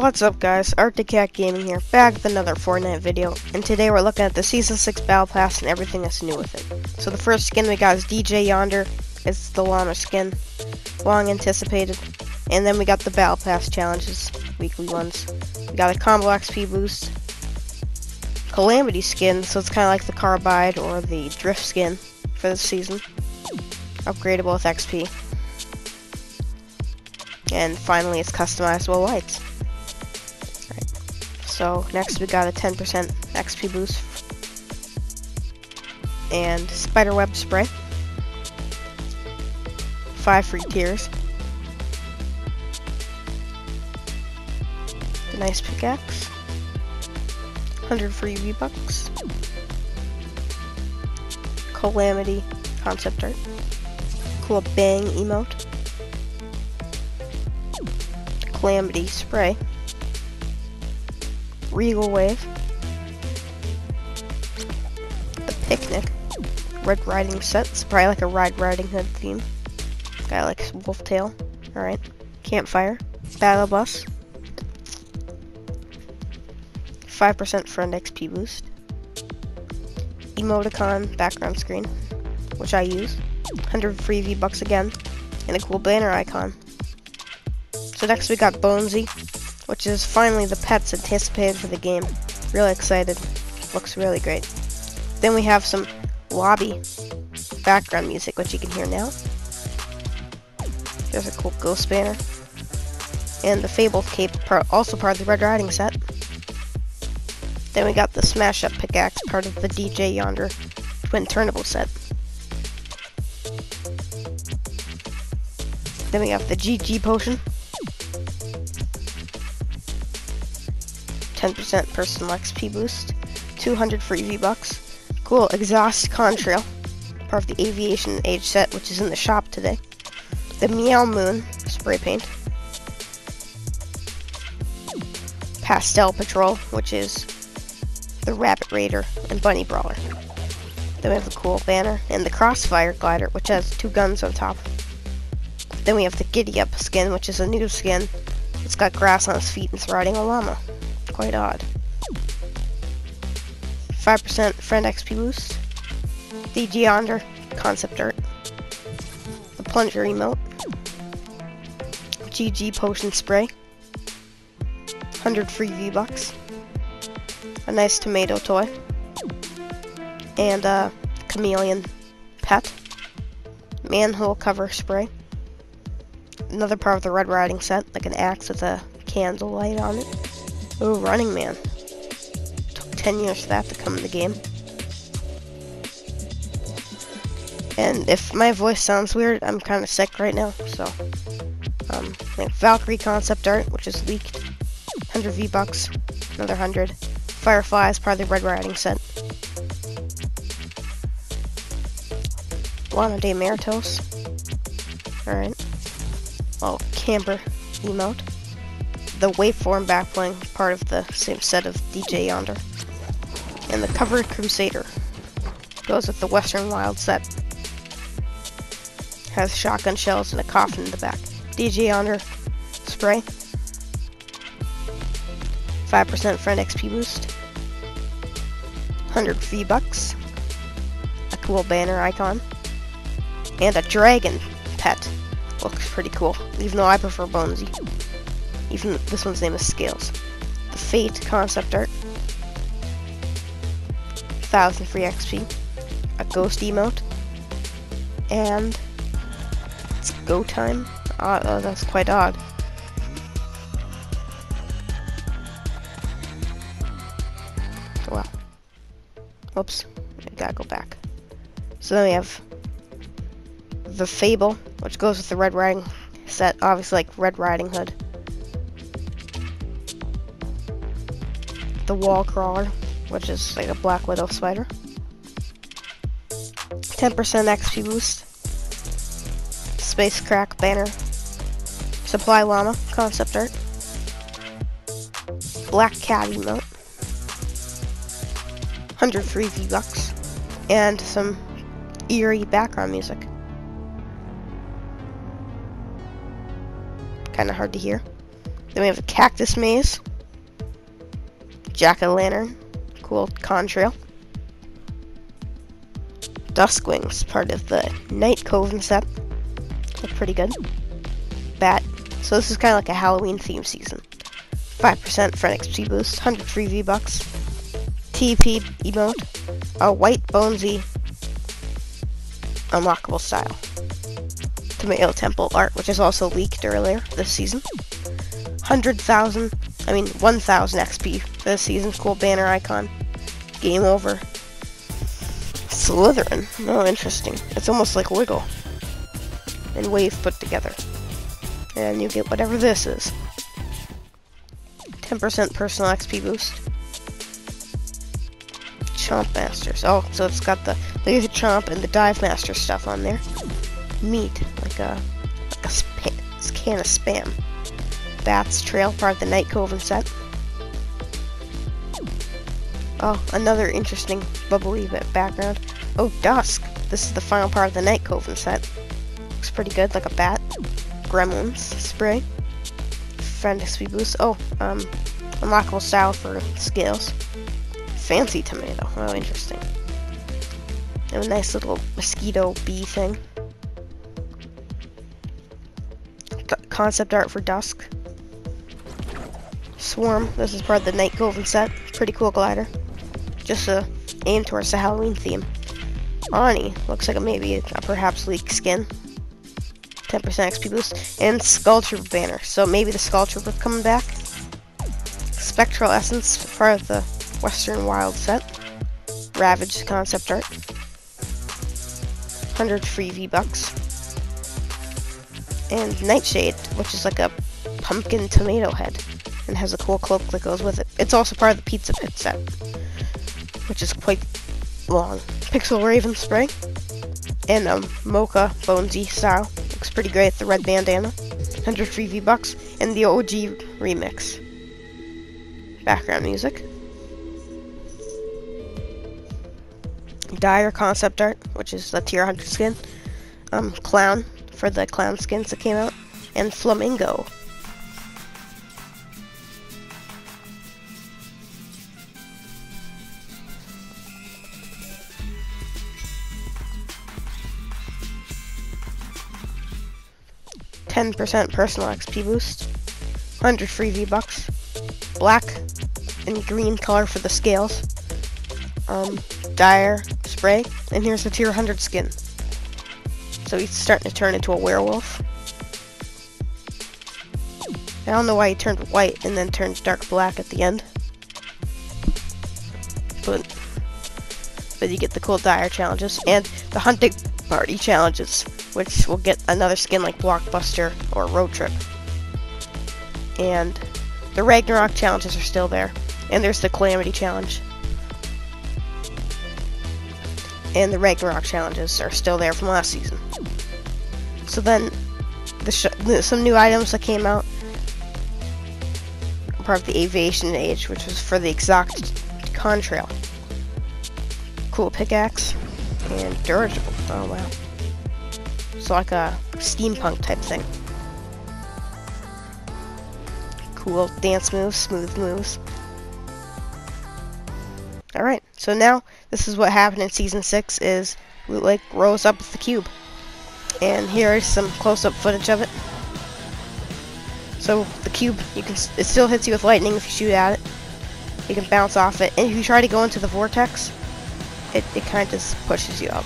What's up guys, Arctic Cat Gaming here, back with another Fortnite video, and today we're looking at the Season 6 Battle Pass and everything that's new with it. So the first skin we got is DJ Yonder. It's the llama skin, long anticipated. And then we got the Battle Pass challenges, weekly ones. We got a combo XP boost, Calamity skin, so it's kind of like the Carbide or the Drift skin for this season. Upgradable with XP. And finally it's customizable lights. So next we got a 10% XP boost and spiderweb spray, 5 free tiers, a nice pickaxe, 100 free V-Bucks, Calamity concept art, cool bang emote, Calamity spray, Regal Wave, the Picnic, Red Riding set. It's probably like a Riding Hood theme. Got like wolf tail. Alright. Campfire, Battle Bus, 5% friend XP boost, emoticon background screen, which I use, 100 free V-Bucks again, and a cool banner icon. So next we got Bonesy, which is finally the pets anticipated for the game. Really excited. Looks really great. Then we have some lobby background music, which you can hear now. There's a cool ghost banner. And the Fabled cape, also part of the Red Riding set. Then we got the Smash Up pickaxe, part of the DJ Yonder Twin Turnable set. Then we have the GG potion. 10% personal XP boost, 200 free V-Bucks, cool exhaust contrail, part of the Aviation Age set, which is in the shop today, the Meow Moon spray paint, Pastel Patrol, which is the Rabbit Raider and Bunny Brawler. Then we have the cool banner, and the Crossfire glider, which has 2 guns on top. Then we have the Giddy Up skin, which is a new skin. It's got grass on its feet and it's riding a llama. Quite odd. 5% friend XP boost, the Yonder concept art, the Plunger emote, GG potion spray, 100 free V-Bucks, a nice tomato toy, and a chameleon pet, manhole cover spray, another part of the Red Riding set, like an axe with a candle light on it. Oh, Running Man. Took 10 years for that to come in the game. And if my voice sounds weird, I'm kind of sick right now, so. Valkyrie concept art, which is leaked. 100 V-Bucks, another 100. Firefly is part of the Red Riding set. Lana de Meritos. Alright. Well, Camper emote. The Waveform backbling, part of the same set of DJ Yonder. And the Covered Crusader goes with the Western Wild set. Has shotgun shells and a coffin in the back. DJ Yonder spray. 5% friend XP boost. 100 V-Bucks. A cool banner icon. And a dragon pet. Looks pretty cool, even though I prefer Bonesy. Even this one's name is Scales. The Fate concept art. 1000 free XP. A ghost emote. And it's go time. Oh, that's quite odd. Well. Whoops. I gotta go back. So then we have the Fable, which goes with the Red Riding set, obviously like Red Riding Hood. The Wall Crawler, which is like a Black Widow spider. 10% XP boost. Space Crack banner. Supply Llama concept art. Black Cat emote. 100 free V-Bucks. And some eerie background music. Kinda hard to hear. Then we have a cactus maze, jack-o'-lantern, cool contrail, dusk wings, part of the night coven set. Look pretty good. Bat. So this is kind of like a Halloween theme season. 5% for an XP boost, 100 free V-Bucks. TP emote, a white bonesy unlockable style. Tomato Temple art, which is also leaked earlier this season. 1,000 XP for this season. Cool banner icon. Game over. Slytherin. Oh, interesting. It's almost like Wiggle and Wave put together. And you get whatever this is. 10% personal XP boost. Chomp Masters. Oh, so it's got the Laser Chomp and the Dive Master stuff on there. Meat, like a can of Spam. Bats Trail, part of the Night Coven set. Oh, another interesting bubbly background. Oh, Dusk. This is the final part of the Night Coven set. Looks pretty good, like a bat. Gremlins spray. Friend XP boost. Oh, unlockable style for scales. Fancy tomato. Oh, interesting. And a nice little mosquito bee thing. Concept art for Dusk. Swarm. This is part of the Night Coven set. Pretty cool glider. Just aimed towards the Halloween theme. Ani. Looks like maybe a perhaps leak skin. 10% XP boost. And Skull Trooper banner. So maybe the Skull Trooper coming back. Spectral Essence, part of the Western Wild set. Ravage concept art. 100 free V-Bucks. And Nightshade, which is like a pumpkin tomato head. And has a cool cloak that goes with it. It's also part of the Pizza Pit set, which is quite long. Pixel Raven spray. And Mocha Bonesy style. Looks pretty great, the red bandana. 100 free V-Bucks. And the OG remix. Background music. Dire concept art, which is the tier 100 skin. Clown, for the clown skins that came out. And Flamingo. %, personal XP boost. 100 free V-Bucks. Black and green color for the scales. Dire spray. And here's the tier 100 skin. So he's starting to turn into a werewolf. I don't know why he turned white and then turned dark black at the end. But you get the cool Dire challenges and the hunting party challenges, which will get another skin like Blockbuster or Road Trip. And the Ragnarok challenges are still there. And there's the Calamity challenge. And the Ragnarok challenges are still there from last season. So then, some new items that came out. Part of the Aviation Age, which was for the exact contrail. Cool pickaxe. And dirigible. Oh wow. So like a steampunk type thing. Cool dance moves, smooth moves. Alright, so now this is what happened in Season 6 is Loot Lake rose up with the cube. And here is some close-up footage of it. So the cube, it still hits you with lightning if you shoot at it. You can bounce off it. And if you try to go into the vortex, it kind of just pushes you up.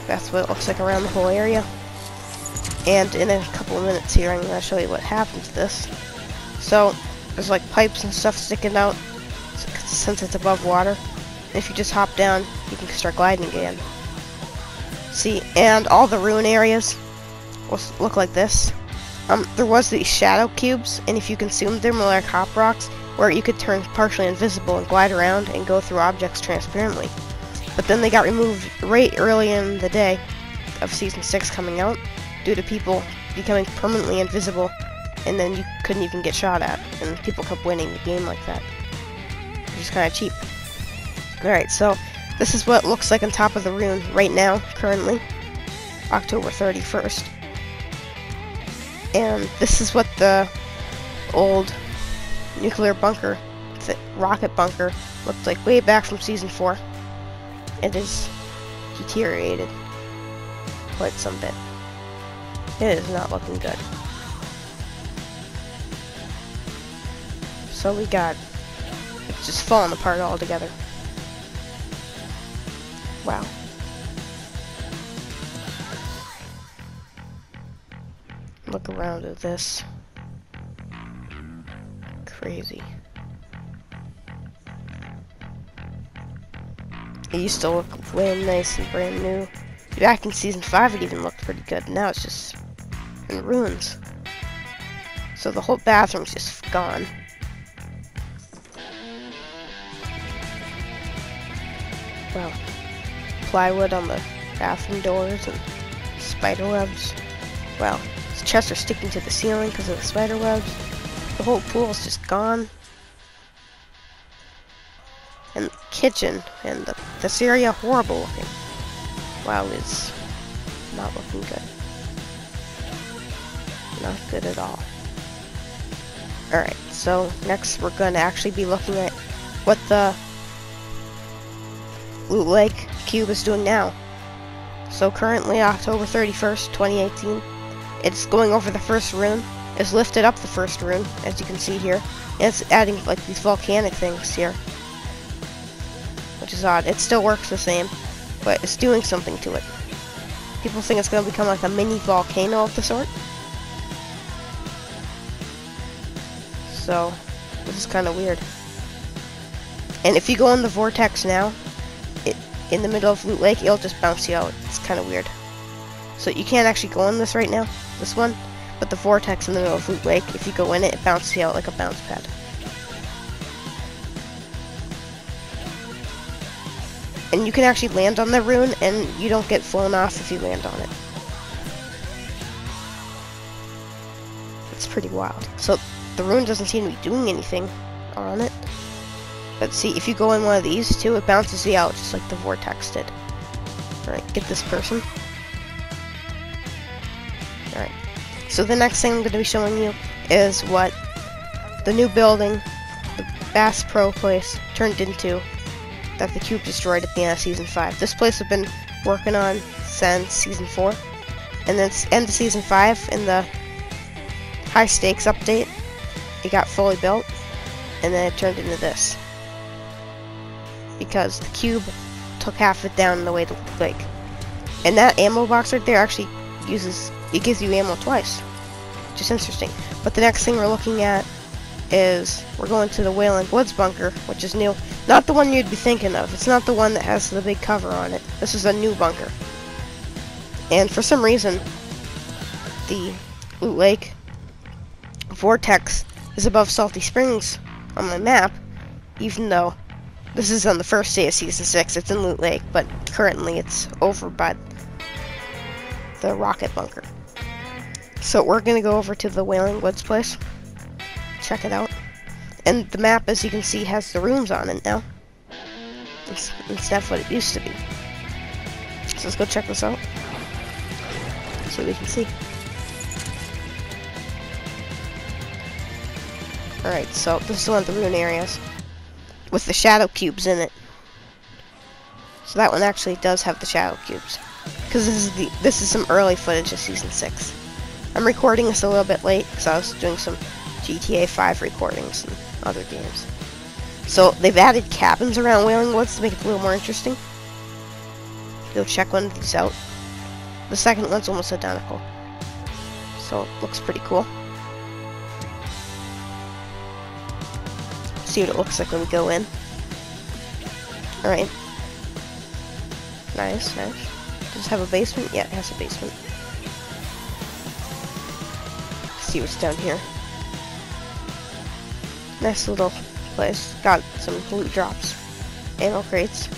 That's what it looks like around the whole area. And in a couple of minutes here, I'm going to show you what happened to this. So, there's like pipes and stuff sticking out, since it's above water. And if you just hop down, you can start gliding again. See, and all the ruin areas will look like this. There was these shadow cubes, and if you consumed them, they're like hop rocks, where you could turn partially invisible and glide around and go through objects transparently. But then they got removed right early in the day of Season 6 coming out, due to people becoming permanently invisible, and then you couldn't even get shot at, and people kept winning the game like that. Which is kind of cheap. Alright, so this is what it looks like on top of the rune right now, currently, October 31st. And this is what the old nuclear bunker, the rocket bunker, looked like way back from season 4. It is deteriorated quite some bit. It is not looking good. So it's just falling apart altogether. Wow. Look around at this. Crazy. It used to look way nice and brand new. Back in season 5 it even looked pretty good. Now it's just in ruins. So the whole bathroom's just gone. Wow. Plywood on the bathroom doors and spider webs. Wow. These chests are sticking to the ceiling because of the spider webs. The whole pool's just gone. And the kitchen and this area, horrible looking. Wow, it's not looking good. Not good at all. Alright, so next we're going to actually be looking at what the Loot Lake Cube is doing now. So currently, October 31st, 2018, it's going over the first rune. It's lifted up the first rune, as you can see here. And it's adding like these volcanic things here. Which is odd. It still works the same, but it's doing something to it. People think it's going to become like a mini volcano of the sort. So, this is kind of weird. And if you go in the vortex now, in the middle of Loot Lake, it'll just bounce you out. It's kind of weird. So you can't actually go in this right now, this one, but the vortex in the middle of Loot Lake, if you go in it, it bounces you out like a bounce pad. And you can actually land on the rune, and you don't get flown off if you land on it. It's pretty wild. So the rune doesn't seem to be doing anything on it. But see, if you go in one of these two, it bounces you out just like the vortex did. Alright, get this person. Alright. So the next thing I'm going to be showing you is what the new building, the Bass Pro place, turned into that the cube destroyed at the end of season 5. This place I've been working on since season 4. And then it's end of season 5 in the high stakes update. It got fully built. And then it turned into this. Because the cube took half of it down the way to the lake. And that ammo box right there actually gives you ammo twice. Which is interesting. But the next thing we're looking at is we're going to the Wailing Woods bunker, which is new. Not the one you'd be thinking of. It's not the one that has the big cover on it. This is a new bunker. And for some reason, the Loot Lake vortex is above Salty Springs on my map, even though this is on the first day of season 6. It's in Loot Lake, but currently it's over by the rocket bunker. So we're gonna go over to the Wailing Woods place, check it out. And the map, as you can see, has the rooms on it now, instead of what it used to be. So let's go check this out, so we can see. Alright, so this is one of the rune areas with the shadow cubes in it. So that one actually does have the shadow cubes, because this is some early footage of season 6. I'm recording this a little bit late because I was doing some GTA 5 recordings and other games. So they've added cabins around Wailing Woods to make it a little more interesting. Go check one of these out. The second one's almost identical, so it looks pretty cool. See what it looks like when we go in. Alright. Nice, nice. Does it have a basement? Yeah, it has a basement. See what's down here. Nice little place. Got some loot drops. Ammo crates.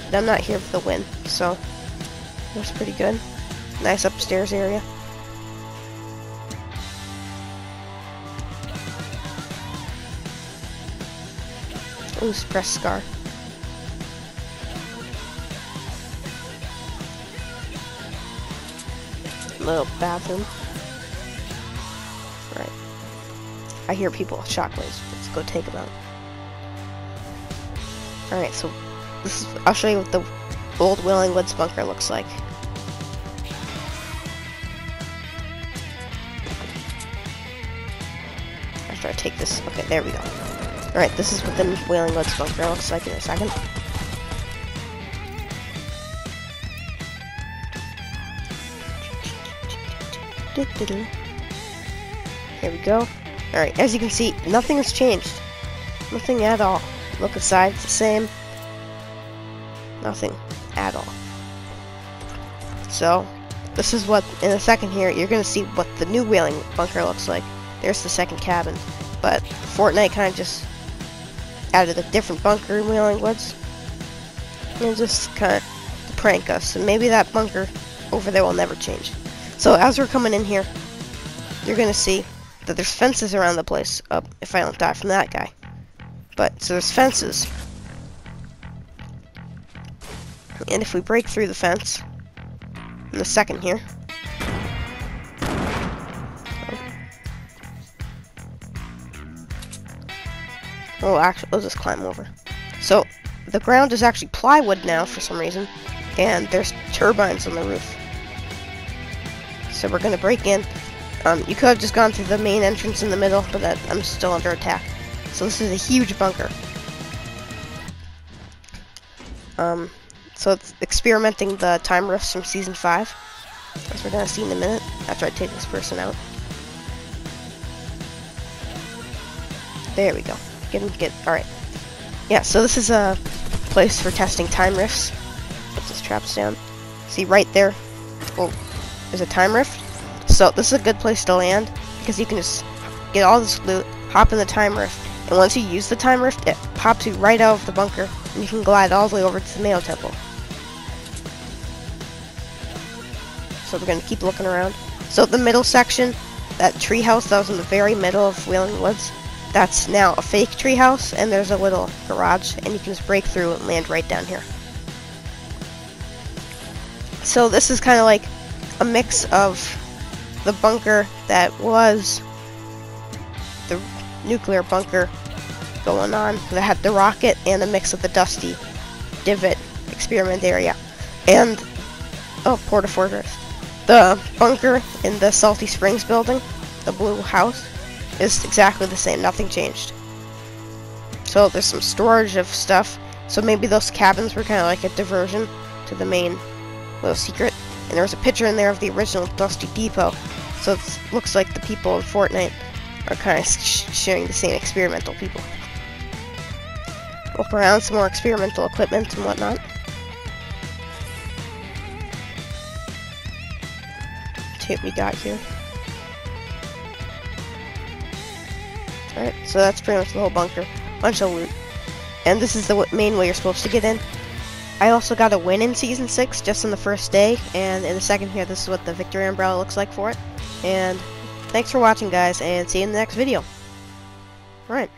But I'm not here for the win, so looks pretty good. Nice upstairs area. Ooh, suppressed scar. Little bathroom. I hear people with shockwaves. Let's go take them out. Alright, so I'll show you what the old Wailing Woods bunker looks like. After I take this, okay, there we go. Alright, this is what the Wailing Woods bunker looks like in a second. Here we go. Alright, as you can see, nothing has changed. Nothing at all. Look aside, it's the same. Nothing at all. So, this is what, in a second here, you're going to see what the new Wailing bunker looks like. There's the second cabin. But Fortnite kind of just added a different bunker in Wailing Woods. And just kind of to prank us. And maybe that bunker over there will never change. So as we're coming in here, you're going to see that there's fences around the place. If I don't die from that guy. But, so there's fences. And if we break through the fence, in a second here. Oh, actually, let's just climb over. So, the ground is actually plywood now for some reason, and there's turbines on the roof. So we're gonna break in. You could have just gone through the main entrance in the middle, but I'm still under attack. So this is a huge bunker. So it's experimenting the time rifts from Season 5, as we're gonna see in a minute, after I take this person out. There we go. Alright. Yeah, so this is a place for testing time rifts. Put this traps down. See right there? Oh, there's a time rift. So this is a good place to land, because you can just get all this loot, hop in the time rift, and once you use the time rift, it pops you right out of the bunker, and you can glide all the way over to the Mayo Temple. So we're going to keep looking around. So the middle section, that treehouse that was in the very middle of Wailing Woods, that's now a fake treehouse, and there's a little garage, and you can just break through and land right down here. So this is kind of like a mix of the bunker that was the nuclear bunker going on, that had the rocket, and a mix of the Dusty Divot experiment area. And, oh, Porta Fortress. The bunker in the Salty Springs building, the blue house, is exactly the same, nothing changed. So there's some storage of stuff, so maybe those cabins were kind of like a diversion to the main little secret. And there's a picture in there of the original Dusty Depot, so it looks like the people in Fortnite are kind of sharing the same experimental people. Look around, some more experimental equipment and whatnot. See what we got here. Alright, so that's pretty much the whole bunker. Bunch of loot. And this is the main way you're supposed to get in. I also got a win in Season 6 just on the first day, and in a second here, this is what the victory umbrella looks like for it. And thanks for watching, guys, and see you in the next video. Alright.